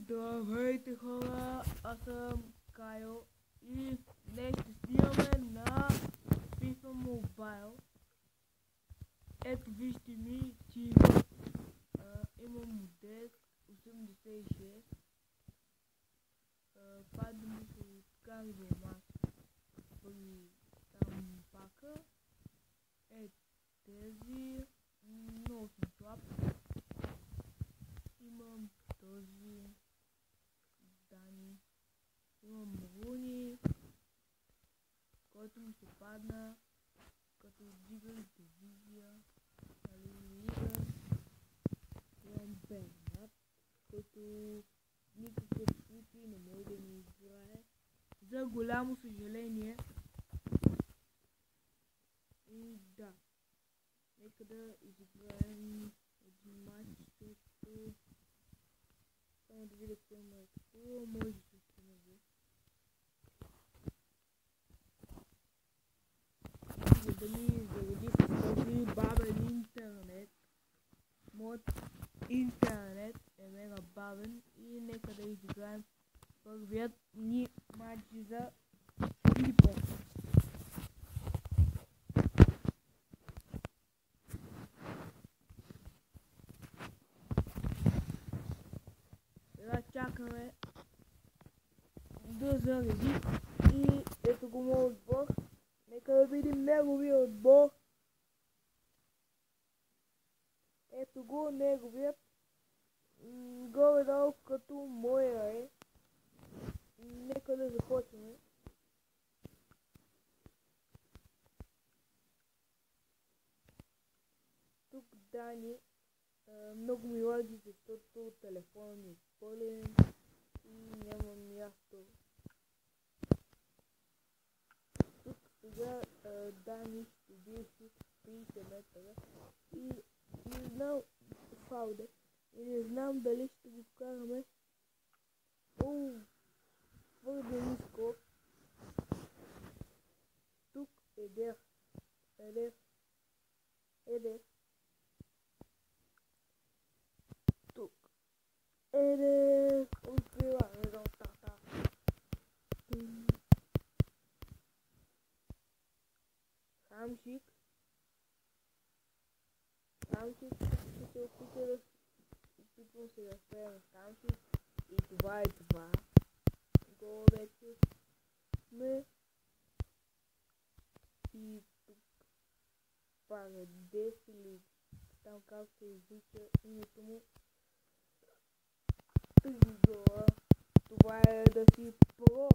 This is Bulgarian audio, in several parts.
Здравейте хора, аз съм Кайо и днес ще снимаме на FIFA Mobile. Ето вижте ми, че имам модел 86. Падна ми се от кардиомас при там пака. Тези много съм слаб. Имам този Дани, имам Руни, който ми се падна като дигах дивизия, лига. Имам Бернат, който никакъв случай не може да ми играе, за голямо съжаление. И да, нека да изиграем един матч, защото само да видя какво има какво, може да се установи. За да ми заради с този бавен интернет. Моят интернет е мега бавен и нека да изиграем първият ни матч за Филипо. Сега чакаме да зареди и ето го моят отбор. Нека да видим неговия отбор. Ето го неговият. Горе-долу като моя е. Нека да започваме. Тук Дани. Много ми лаги, защото телефонът ми е пълен и няма място. Тук сега Дани ще бие с 30 метра и не знам фауде и не знам дали ще го вкараме. Твърде ниско. Тук Едер. Тук открива резултата. Хамшик ще се опитвам се да спря на Хамшик и това е това. Го вече сме и тук Парадес или там как се излича името му. Гола. Това е да си про.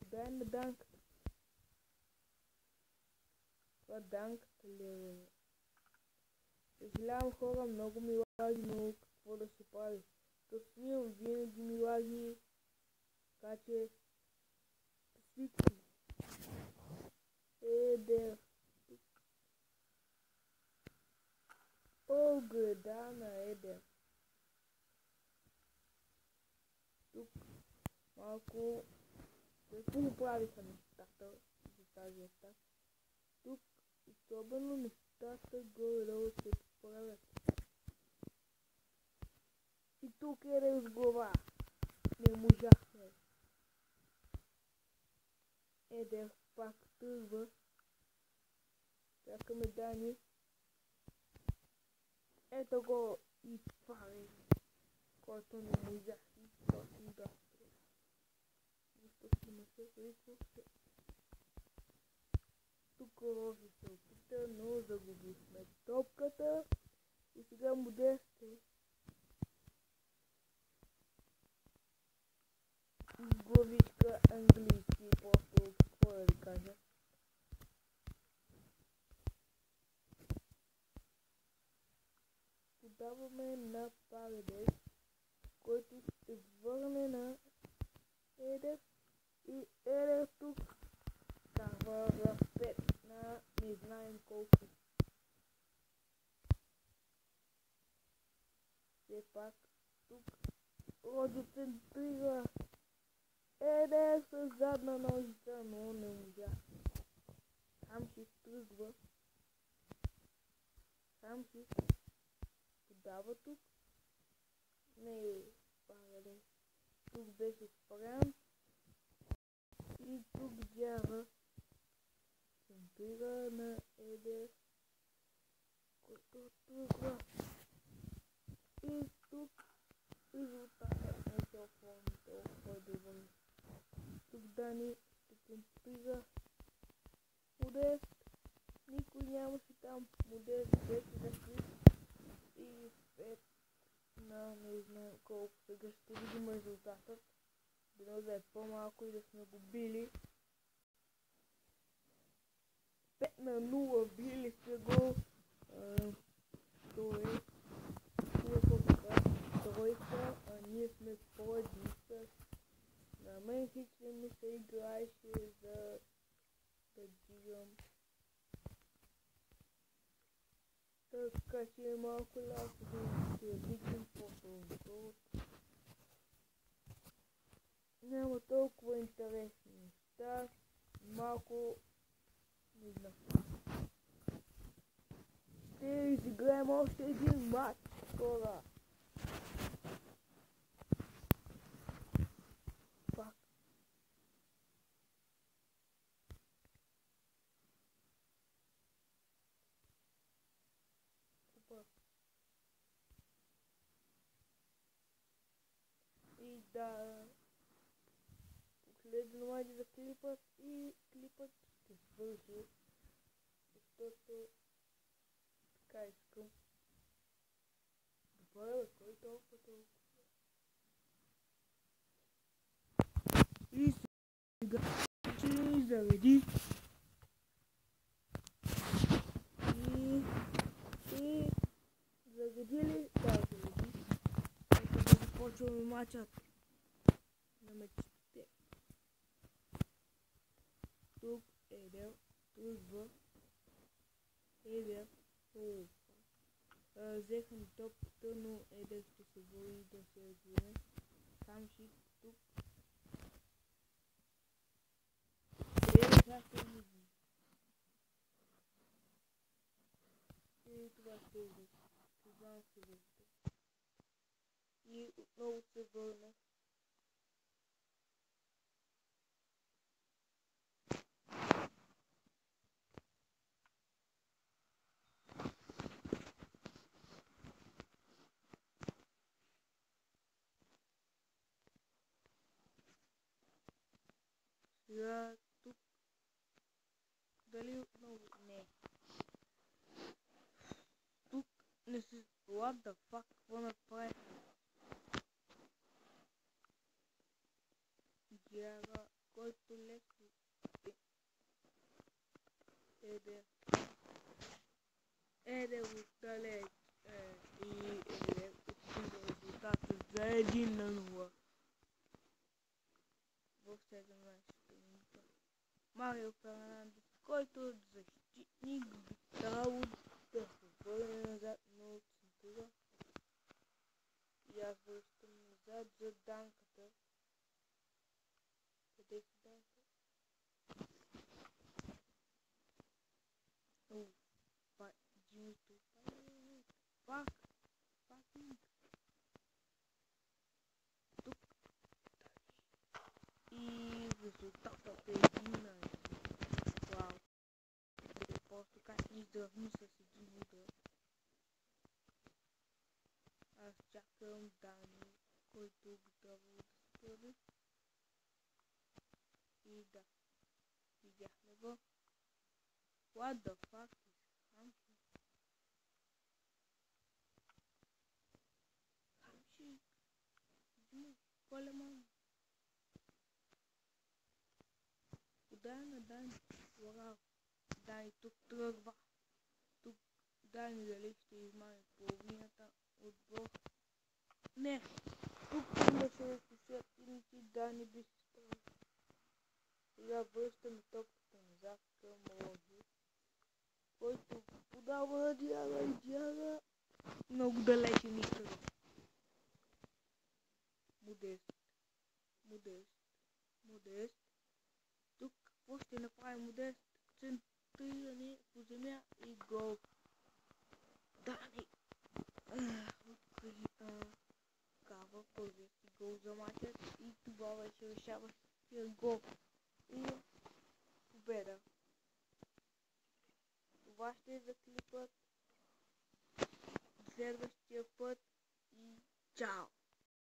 Дай на данката. Това данката ли е? Съжалявам хора, много ми лаги, но какво да се прави? Като снимам винаги ми лаги, така че свиквам. Едер. Гледа на Едер. Тук малко какво му правиха нещата за тази атака. Тук особено нещата горе-долу се правят. И тук е с глава. Не можахме. Едер пак тръгва. Чакаме Дани. Ето го и това е, който не можах и точно да стреля. Защото не се прикваше. Тук Рози се опита, но загубихме топката. И сега Модесте главичка английски, просто какво да ви кажа. Подаваме на Парадес, който ще върне на Едер и Едер тук карва в 5 на не знаем колко. Все пак тук Роджо центрира Едер с задна ножица, но не можа. Хамшик тръгва. Хамшик дава тук. Не, пагаде. Тук беше спрям. И тук дяга центрира на Едер, който тръгва. И тук резултатът не се оформи толкова добър. Тук Дани ще центрира Модест. Никой нямаше там. Модест вече на клип. И 5 на не знам колко. Сега ще видим резултатът. Дано да е по-малко и да сме го били. 5-0 били сме го. То е тройка, а ние сме по-едни с. На мен хич не ми се играеше за да дигам. Така че е малко ласно да се дигнем по-трудно. Няма толкова интересни неща. Малко не знам. Ще изиграем още един матч скоро. Пак. И да. Последно майде за клипът и клипът ще свърши. Защото така искам. Добре, кой толкова? И сега ще зареди. И зареди ли? Да, зареди. Нека да започваме мачът на мечтите. Тук Едер, тръгва. Едер, взеха топката, но Едер ще се бори да се развие. Хамшик тук. И това ще е. Това се вижда. И отново се върнах. Сега тук. Дали отново? Не. Тук не се... What the fuck? Какво направи? Дяга, който леко Едер отдалеч. И Едер отида резултата за 1-0 в 17-та минута. Марио Фернандес, който от защитник би трябвало да се върне назад, но центъра. И аз връщам назад за данката. Къде си данка? Джимито. Пак. Тук. И резултатът е 1-1. Вау. Просто как ни здравни с един удар. Аз чакам Дани, който би трябвало да се първи. И да. Видяхме го. What the fuck is Хамшик? Хамшик. Иди, по-леман. Удай на Дани. Вау. Дани тук тръгва. Тук Дани дали ще измами половината отбор. Не. Тук имаше посетеници, Дани би се справил. Сега връщаме топката назад към Рози, който подава на Диага и Диага много далече никъде. Модест. Тук какво ще направи Модест? Центриране по земя и гол. Дани. zobaczyć i próbować rozsiawać go i ubera. Właśnie za klipot, zerwać cię pod i ciao.